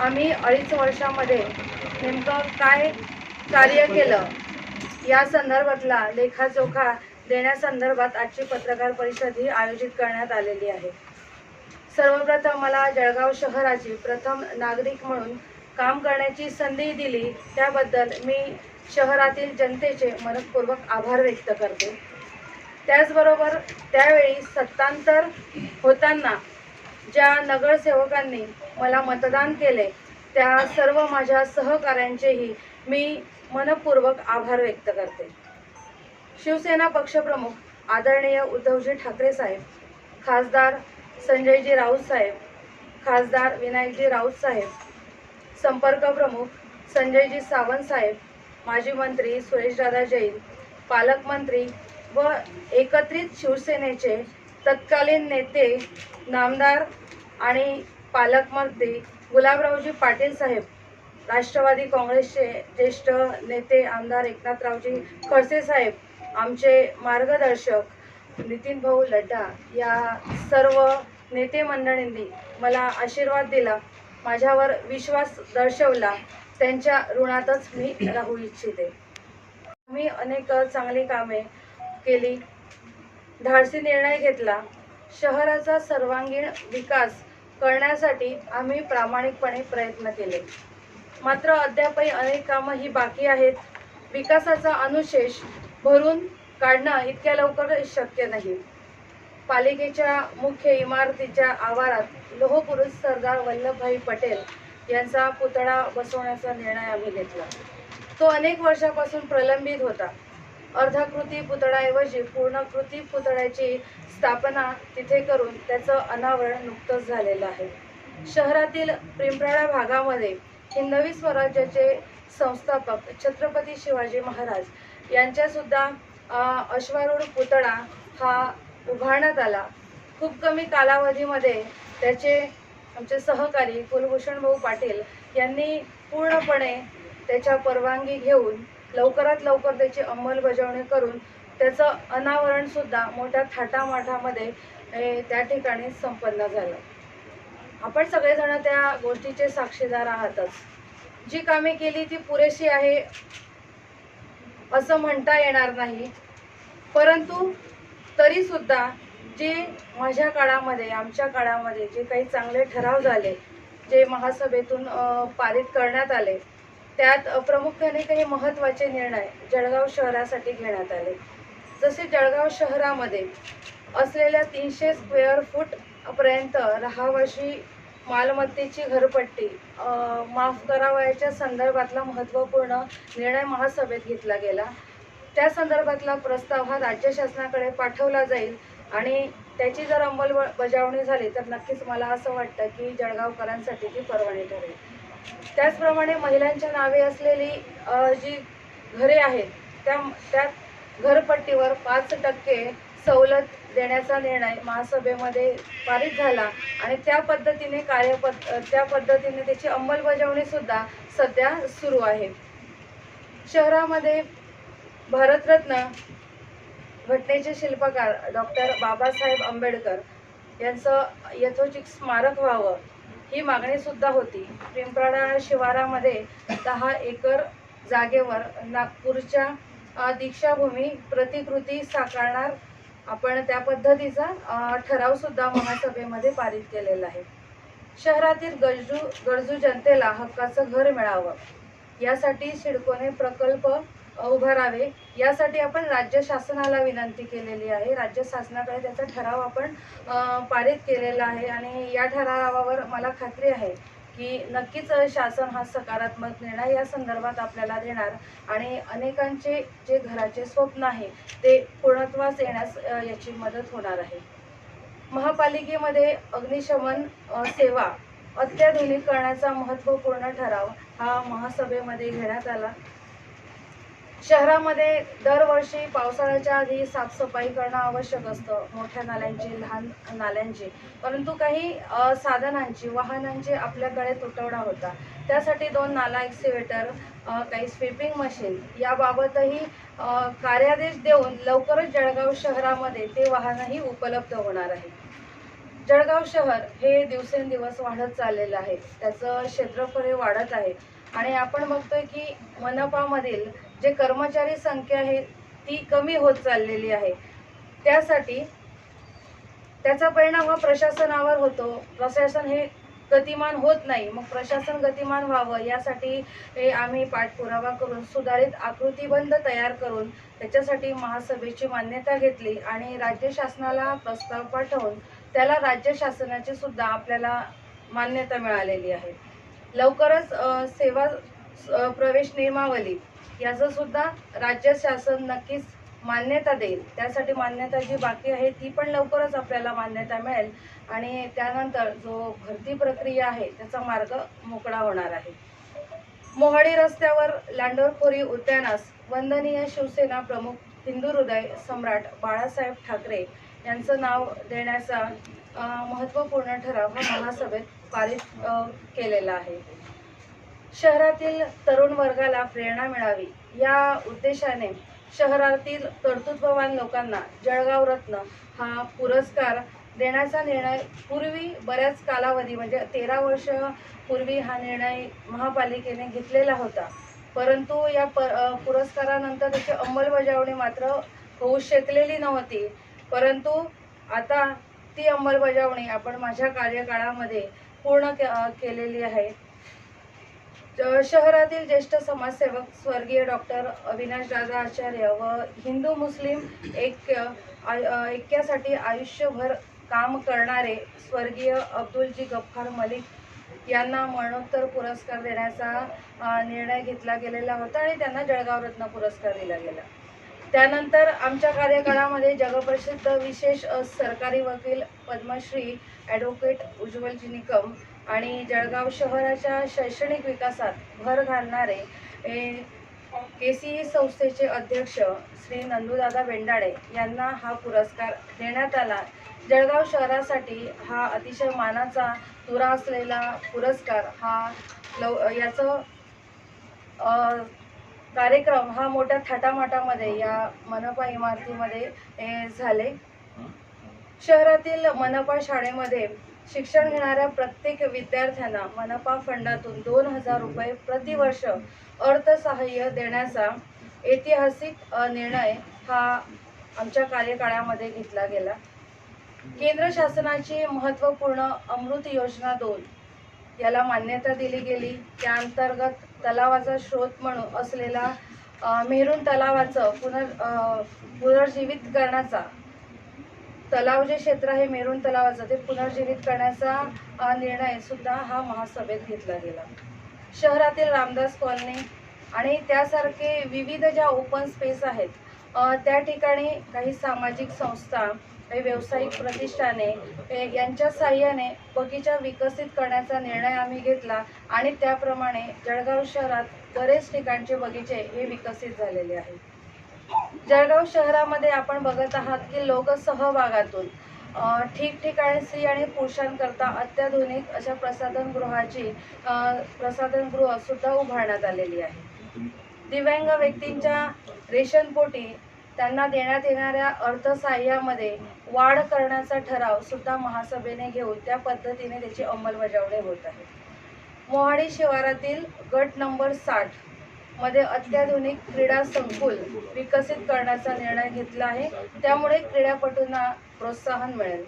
आम्ही 2.5 वर्षामध्ये नेमकं काय कार्य केलं या संदर्भातला लेखाजोखा देण्यासंदर्भात आजची पत्रकार परिषद ही आयोजित करण्यात आलेली आहे। सर्वप्रथम मला जळगाव शहराची प्रथम नागरिक म्हणून काम करण्याची संधी दिली त्याबद्दल मी शहरातील जनतेचे मनपूर्वक आभार व्यक्त करते। त्याचबरोबर त्यावेळी सत्तांतर होताना ज्या नगरसेवकांनी मला मतदान केले त्या सर्व माझ्या सहकाऱ्यांचेही मी मनपूर्वक आभार व्यक्त करते। शिवसेना पक्षप्रमुख आदरणीय उद्धवजी ठाकरे साहेब, खासदार संजयजी राऊत साहेब, खासदार विनायकजी राऊत साहेब, संपर्क प्रमुख संजयजी सावंत साहेब, माजी मंत्री सुरेशदादा जैन, पालकमंत्री व एकत्रित शिवसेनेचे तत्कालीन नेते नामदार आणि पालकमंत्री गुलाबरावजी पाटील साहेब, राष्ट्रवादी काँग्रेसचे ज्येष्ठ नेते आमदार एकनाथरावजी खडसे साहेब, आमचे मार्गदर्शक नितीन भाऊ लड्डा या सर्व नेते मंडळींनी मला आशीर्वाद दिला, माझ्यावर विश्वास दर्शवला, त्यांच्या ऋणातच मी राहू इच्छिते। मी अनेक चांगली कामे केली, धाडसी निर्णय घेतला, शहराचा सर्वांगीण विकास करण्यासाठी आम्ही प्रामाणिकपणे प्रयत्न केले। मात्र अद्यापही अनेक कामं ही बाकी आहेत। विकासाचा अनुशेष भरून काढणं इतक्या लवकर शक्य नाही। पालिकेच्या मुख्य इमारतीच्या आवारात लोहपुरुष सरदार वल्लभभाई पटेल यांचा पुतळा बसवण्याचा निर्णय आम्ही घेतला। तो अनेक वर्षापासून प्रलंबित होता। अर्धाकृती पुतळ्याऐवजी पूर्णकृती पुतळ्याची स्थापना तिथे करून त्याचं अनावरण नुकतंच झालेलं आहे। शहरातील पिंपराळा भागामध्ये हिंदवी स्वराज्याचे संस्थापक छत्रपती शिवाजी महाराज यांच्यासुद्धा अश्वारूढ पुतळा हा उभारण्यात आला। खूप कमी कालावधीमध्ये त्याचे आमचे सहकारी कुलभूषण भाऊ पाटील यांनी पूर्णपणे त्याच्या परवानगी घेऊन लवकरात लवकर त्याची अंमलबजावणी करून त्याचं अनावरणसुद्धा मोठ्या थाटामाटामध्ये त्या ठिकाणी संपन्न झालं। आपण सगळेजण त्या गोष्टीचे साक्षीदार आहातच। जी कामे केली ती पुरेशी आहे असं म्हणता येणार नाही, परंतु तरीसुद्धा जे माझ्या काळामध्ये आमच्या काळामध्ये जे काही चांगले ठराव झाले, जे महासभेतून पारित करण्यात आले, त्यात प्रामुख्याने काही महत्त्वाचे निर्णय जळगाव शहरासाठी घेण्यात आले। जसे जळगाव शहरामध्ये असलेल्या 300 स्क्वेअर फूट पर्यंत राहावयाची मालमत्तेची घरपट्टी माफ करावयाच्या संदर्भातला महत्त्वपूर्ण निर्णय महासभेत घेतला गेला। त्या संदर्भातला प्रस्ताव हा राज्य शासनाकडे पाठवला जाईल आणि त्याची जर अंमलबजावणी झाली तर नक्कीच मला असं वाटतं की जळगावकरांसाठी ती पर्वणी ठरेल। त्याचप्रमाणे महिलांच्या नावे असलेली जी घरे आहेत त्या घरपट्टीवर 5% सवलत देण्याचा निर्णय महासभेमध्ये पारित झाला आणि त्या पद्धतीने त्याची अंमलबजावणी सुद्धा सध्या सुरू आहे। शहरामध्ये भारतरत्न घटनेचे शिल्पकार डॉक्टर बाबासाहेब आंबेडकर यांचं यथोचित स्मारक व्हावं ही मागणी सुद्धा होती। पिंपराळा शिवारामध्ये 10 एकर जागेवर नागपूरच्या दीक्षाभूमी प्रतिकृती साकारणार आपण त्या पद्धतीचा ठराव सुद्धा महासभेमध्ये पारित केलेला आहे। शहरातील गरजू जनतेला हक्काचं घर मिळावं यासाठी सिडकोने प्रकल्प उभारावे यासाठी आपण राज्य शासनाला विनंती केलेली आहे। राज्य शासनाकडे त्याचा ठराव आपण पारित केलेला आहे आणि या ठरावावर मला खात्री आहे की नक्कीच शासन हा सकारात्मक निर्णय या संदर्भात आपल्याला देणार आणि अनेकांचे जे घराचे स्वप्न आहे ते पूर्णत्वास येण्यास याची मदत होणार आहे। महापालिकेमध्ये अग्निशमन सेवा अत्याधुनिक करण्याचा महत्त्वपूर्ण ठराव हा महासभेमध्ये घेण्यात आला। शहरामध्ये दरवर्षी पावसाळ्याच्या आधी साफसफाई करणं आवश्यक असतं, मोठ्या नाल्यांची, लहान नाल्यांची. परंतु काही साधनांची, वाहनांची आपल्याकडे तुटवडा होता. त्यासाठी 2 नाला एक्स्कॅव्हेटर, काही स्वीपिंग मशीन याबाबतही कार्यादेश देऊन लवकरच जळगाव शहरामध्ये ते वाहनही उपलब्ध होणार आहे. जळगाव शहर हे दिवसेंदिवस वाढत चाललेलं आहे. त्याचं क्षेत्रफळ हे वाढत आहे आणि आपण बघतोय की मनपामधील जे कर्मचारी संख्या आहे ती कमी होत चाललेली आहे. त्यासाठी त्याचा परिणाम हा प्रशासनावर होतो. प्रशासन हे गतिमान होत नाही. मग प्रशासन गतिमान व्हावं यासाठी आम्ही पाठपुरावा करून सुधारित आकृतीबंध तयार करून त्याच्यासाठी महासभेची मान्यता घेतली आणि राज्य शासनाला प्रस्ताव पाठवून त्याला राज्य शासनाची सुद्धा आपल्याला मान्यता मिळालेली आहे. लवकरच सेवा प्रवेश नियमावली याचं सुद्धा राज्य शासन नक्कीच मान्यता देईल. त्यासाठी मान्यता जी बाकी आहे ती पण लवकरच आपल्याला मान्यता मिळेल आणि त्यानंतर जो भरती प्रक्रिया आहे त्याचा मार्ग मोकळा होणार आहे. मोहाडी रस्त्यावर लांडोरखोरी उद्यानास वंदनीय शिवसेना प्रमुख हिंदू हृदय सम्राट बाळासाहेब ठाकरे यांचं नाव देण्याचा महत्त्वपूर्ण ठराव हा महासभेत पारित केलेला आहे. शहरातील तरुण वर्गाला प्रेरणा मिळावी या उद्देशाने शहरातील कर्तृत्ववान लोकांना जळगाव रत्न हा पुरस्कार देण्याचा निर्णय पूर्वी बऱ्याच कालावधी म्हणजे 13 वर्ष पूर्वी हा निर्णय महापालिकेने घेतलेला होता. परंतु या पुरस्कारानंतर त्याची अंमलबजावणी मात्र होऊ शकलेली नव्हती. परंतु आता ती अंमलबजावणी आपण माझ्या कार्यकाळामध्ये पूर्ण केलेली आहे. शहरातील ज्येष्ठ समाजसेवक स्वर्गीय डॉक्टर अविनाशदादा आचार्य व हिंदू मुस्लिम ऐक्यासाठी आयुष्यभर काम करणारे स्वर्गीय अब्दुलजी गफ्फार मलिक यांना मरणोत्तर पुरस्कार देण्याचा निर्णय घेतला गेलेला होता आणि त्यांना जळगाव रत्न पुरस्कार दिला गेला. त्यानंतर आमच्या कार्यकाळामध्ये जगप्रसिद्ध विशेष सरकारी वकील पद्मश्री ॲडव्होकेट उज्ज्वलजी निकम आणि जळगाव शहराच्या शैक्षणिक विकासात भर घालणारे KCE संस्थेचे अध्यक्ष श्री नंदूदादा बेंडाळे यांना हा पुरस्कार देण्यात आला. जळगाव शहरासाठी हा अतिशय मानाचा तुरा असलेला पुरस्कार याचं कार्यक्रम हा मोठ्या थाटामाटामध्ये या मनपा इमारतीमध्ये झाले. शहरातील मनपा शाळेमध्ये शिक्षण घेणाऱ्या प्रत्येक विद्यार्थ्यांना मनपा फंडातून 2000 रुपये प्रतिवर्ष अर्थसहाय्य देण्याचा ऐतिहासिक निर्णय हा आमच्या कार्यकाळामध्ये घेतला गेला. केंद्र शासनाची महत्त्वपूर्ण अमृत योजना 2 याला मान्यता दिली गेली. त्या अंतर्गत तलावाचा स्रोत म्हणून असलेला मेहरून तलावाचं पुनर्जीवित करण्याचा तलाव जे क्षेत्र आहे मेहरून तलावाचं ते पुनर्जीवित करण्याचा निर्णय सुद्धा हा महासभेत घेतला गेला. शहरातील रामदास कॉलनी आणि त्यासारखे विविध ज्या ओपन स्पेस आहेत त्या ठिकाणी काही सामाजिक संस्था, काही व्यावसायिक प्रतिष्ठाने यांच्या साहाय्याने बगीचा विकसित करण्याचा निर्णय आम्ही घेतला आणि त्याप्रमाणे जळगाव शहरात बरेच ठिकाणचे बगीचे हे विकसित झालेले आहेत. जळगाव शहरामध्ये आपण बघत आहात की लोकसहभागातून ठिकठिकाणी स्त्री आणि पुरुषांकरता अत्याधुनिक अशा प्रसाधनगृह सुद्धा उभारण्यात आलेली आहे. दिव्यांग व्यक्तींच्या रेशनपोटी त्यांना देण्यात येणाऱ्या अर्थसहाय्यामध्ये वाढ करण्याचा ठराव सुद्धा महासभेने घेऊन त्या पद्धतीने त्याची अंमलबजावणी होत आहे. मोहाडी शिवारातील गट नंबर 60 मध्ये अत्याधुनिक क्रीडा संकुल विकसित करण्याचा निर्णय घेतला आहे. त्यामुळे क्रीडापटूंना प्रोत्साहन मिळेल.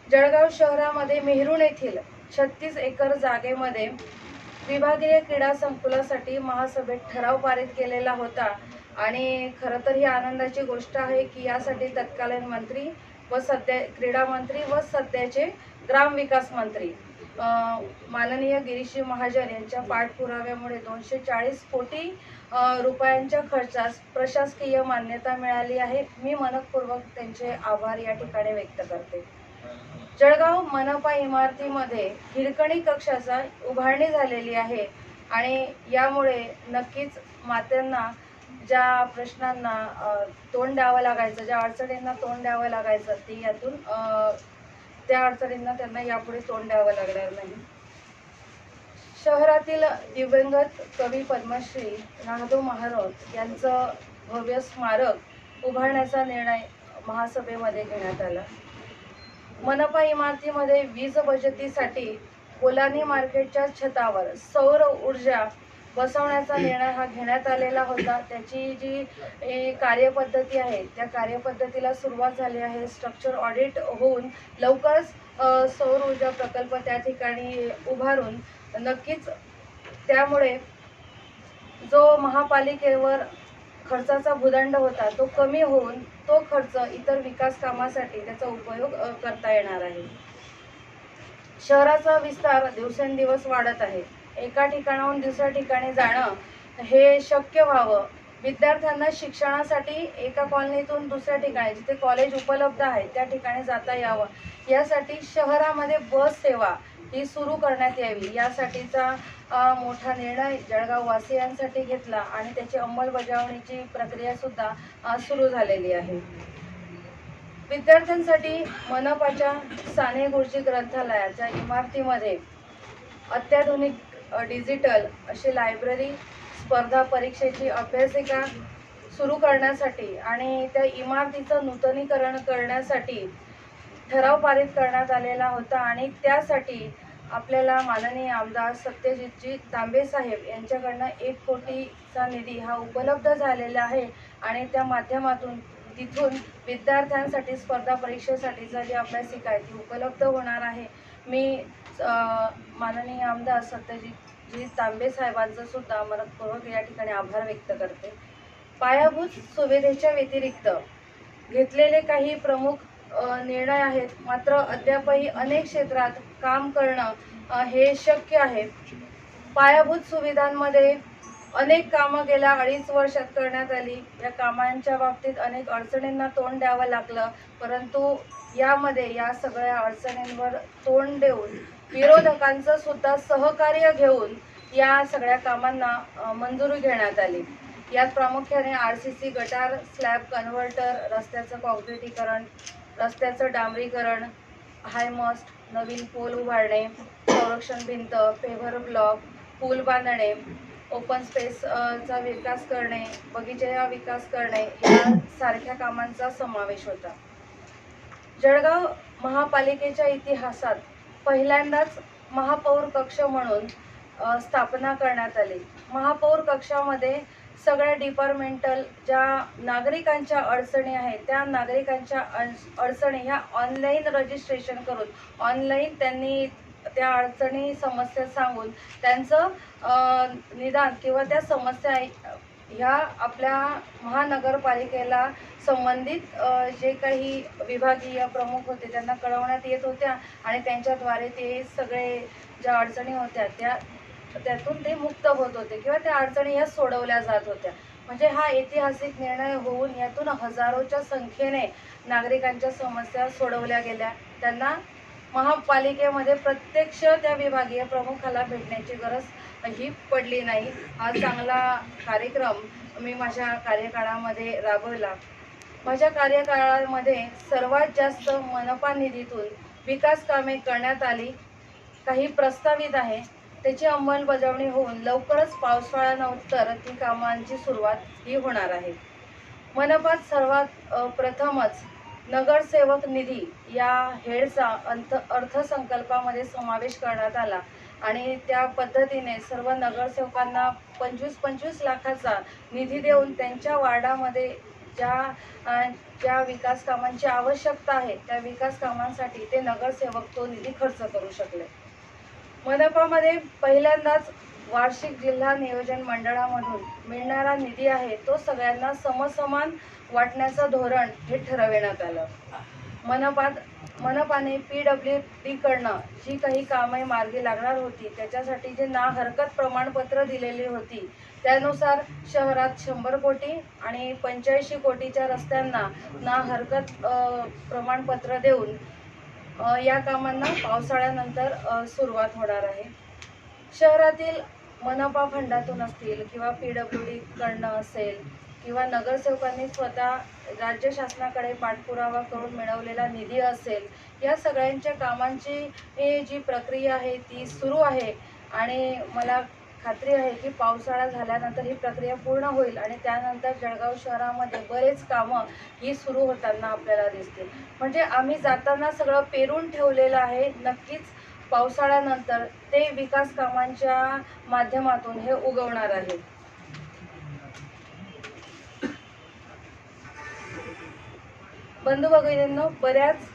जळगाव शहरामध्ये मेहरून येथील 36 एकर जागेमध्ये विभागीय क्रीडा संकुलासाठी महासभेत ठराव पारित केलेला होता आणि खरं तर ही आनंदाची गोष्ट आहे की यासाठी तत्कालीन मंत्री व क्रीडा मंत्री व सध्याचे ग्रामविकास मंत्री माननीय गिरीश महाजन यांच्या पाठपुराव्यामुळे 240 कोटी रुपयांच्या खर्चास प्रशासकीय मान्यता मिळाली आहे. मी मनपूर्वक त्यांचे आभार या ठिकाणी व्यक्त करते. जळगाव मनपा इमारतीमध्ये हिरकणी कक्षाचा उभारणी झालेली आहे आणि यामुळे नक्कीच मात्यांना ज्या प्रश्नांना तोंड द्यावं लागायचं, ज्या अडचणींना तोंड द्यावं लागायचं, ती यातून त्या अडचणींना त्यांना यापुढे तोंड द्यावं लागणार नाही. शहरातील दिवंगत कवी पद्मश्री ना. महाराज यांचं भव्य स्मारक उभारण्याचा निर्णय महासभेमध्ये घेण्यात आला. मनपा इमारतीमध्ये वीज बचतीसाठी कोलानी मार्केटच्या छतावर सौर ऊर्जा बसवण्याचा निर्णय हा घेण्यात आलेला होता. त्याची जी कार्यपद्धती आहे त्या कार्यपद्धतीला सुरुवात झाली आहे. स्ट्रक्चर ऑडिट होऊन लवकरच सौर ऊर्जा प्रकल्प त्या ठिकाणी उभारून नक्कीच त्यामुळे जो महापालिकेवर खर्चाचा भुदंड होता तो कमी होऊन तो खर्च इतर विकास कामासाठी त्याचा उपयोग करता येणार आहे. शहराचा विस्तार दिवसेंदिवस वाढत आहे. एका ठिकाणाहून दुसऱ्या ठिकाणी जाणं हे शक्य व्हावं, विद्यार्थ्यांना शिक्षणासाठी एका कॉलनीतून दुसऱ्या ठिकाणी जिथे कॉलेज उपलब्ध आहे त्या ठिकाणी जाता यावं, यासाठी शहरामध्ये बस सेवा ही सुरू करण्यात यावी, यासाठीचा मोठा निर्णय जळगाव वासियांसाठी घेतला आणि त्याची अंमलबजावणीची प्रक्रिया सुद्धा सुरू झालेली आहे. विद्यार्थ्यांसाठी मनपाच्या साने गुरुजी ग्रंथालयाच्या इमारतीमध्ये अत्याधुनिक डिजिटल अशी लायब्ररी, स्पर्धा परीक्षेची अभ्यासिका सुरू करण्यासाठी आणि त्या इमारतीचं नूतनीकरण करण्यासाठी ठराव पारित करण्यात आलेला होता आणि त्यासाठी आपल्याला माननीय आमदार सत्यजितजी तांबे साहेब यांच्याकडनं 1 कोटीचा निधी हा उपलब्ध झालेला आहे आणि त्या माध्यमातून तिथून विद्यार्थ्यांसाठी स्पर्धा परीक्षेसाठीचा जी अभ्यासिका आहे ती उपलब्ध होणार आहे. मी माननीय आमदार सत्यजितजी तांबे साहेबांचं सुद्धा मनपूर्वक या ठिकाणी आभार व्यक्त करते. पायाभूत सुविधेच्या व्यतिरिक्त घेतलेले काही प्रमुख निर्णय आहेत, मात्र अद्यापही अनेक क्षेत्रात काम करणं हे शक्य आहे. पायाभूत सुविधांमध्ये अनेक कामं गेल्या 2.5 वर्षात करण्यात आली. या कामांच्या बाबतीत अनेक अडचणींना तोंड द्यावं लागलं, परंतु यामध्ये या सगळ्या अडचणींवर तोंड देऊन विरोधकांचं सुद्धा सहकार्य घेऊन या सगळ्या कामांना मंजुरी घेण्यात आली. यात प्रामुख्याने RCC, गटार, स्लॅब कन्व्हर्टर, रस्त्याचं कॉन्क्रिटीकरण, रस्त्याचं डांबरीकरण, हायमस्ट, नवीन पोल उभारणे, संरक्षण भिंत, पेव्हर ब्लॉक, पूल बांधणे, ओपन स्पेसचा विकास करणे, बगीचा विकास करणे यासारख्या कामांचा समावेश होता. जळगाव महापालिकेच्या इतिहासात पहिल्यांदाच महापौर कक्ष म्हणून स्थापना करण्यात आली. महापौर कक्षामध्ये सगळ्या डिपार्टमेंटल ज्या नागरिकांच्या अडचणी आहेत त्या नागरिकांच्या अडचणी ह्या ऑनलाईन रजिस्ट्रेशन करून ऑनलाईन त्यांनी त्या अडचणी समस्या सांगून त्यांचं निदान किंवा त्या समस्या ह्या आपल्या महानगरपालिकेला संबंधित जे काही विभागीय प्रमुख होते त्यांना कळवण्यात येत होत्या आणि त्यांच्याद्वारे ते सगळे ज्या अडचणी होत्या त्यातून ते मुक्त होत होते किंवा त्या अडचणी या सोडवल्या जात होत्या. म्हणजे हा ऐतिहासिक निर्णय होऊन यातून हजारोच्या संख्येने नागरिकांच्या समस्या सोडवल्या गेल्या. त्यांना महापालिकेमध्ये प्रत्यक्ष त्या विभागीय प्रमुखाला भेटण्याची गरज ही पडली नाही. हा चांगला कार्यक्रम मी माझ्या कार्यकाळामध्ये राबवला. माझ्या कार्यकाळामध्ये सर्वात जास्त मनपा निधीतून विकास कामे करण्यात आली. काही प्रस्तावित आहे, त्याची अंमलबजावणी होऊन लवकरच पावसाळ्यानंतर ती कामांची सुरुवात ही होणार आहे. मनपात सर्वात प्रथमच नगरसेवक निधी या हेडचा अर्थसंकल्पामध्ये समावेश करण्यात आला आणि त्या पद्धतीने सर्व नगरसेवकांना 25-25 लाखाचा निधी देऊन त्यांच्या वार्डामध्ये ज्या विकास कामांची आवश्यकता आहे त्या विकास कामांसाठी ते नगरसेवक तो निधी खर्च करू शकले. मनपामध्ये पहिल्यांदाच वार्षिक जिल्हा नियोजन मंडळामधून मिळणारा निधी आहे तो सगळ्यांना समसमान वाटण्याचं धोरण हे ठरविण्यात आलं. मनपाने PWD कडनं जी काही कामे मार्गी लागणार होती त्याच्यासाठी जे ना हरकत प्रमाणपत्र दिलेली होती त्यानुसार शहरात 100 कोटी आणि 85 कोटीच्या रस्त्यांना ना हरकत प्रमाणपत्र देऊन या कामांना पावसाळ्यानंतर सुरुवात होणार आहे. शहरातील मनपा फंडातून असतील किंवा PWD कडनं असेल किंवा नगरसेवकांनी स्वतः राज्य शासनाकडे पाठपुरावा करून मिळवलेला निधी असेल, या सगळ्यांच्या कामांची जी प्रक्रिया आहे ती सुरू आहे आणि मला खात्री आहे की पावसाळा झाल्यानंतर ही प्रक्रिया पूर्ण होईल आणि त्यानंतर जळगाव शहरामध्ये बरेच कामं ही सुरू होताना आपल्याला दिसतील. म्हणजे आम्ही जाताना सगळं पेरून ठेवलेलं आहे. नक्कीच पावसाळ्यानंतर ते विकास कामांच्या माध्यमातून हे उगवणार आहे. बंधू भगिनींनो, बऱ्याच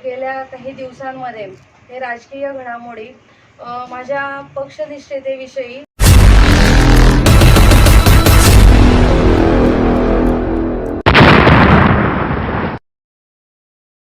गेल्या काही दिवसांमध्ये हे राजकीय घडामोडी माझ्या पक्षनिष्ठतेविषयी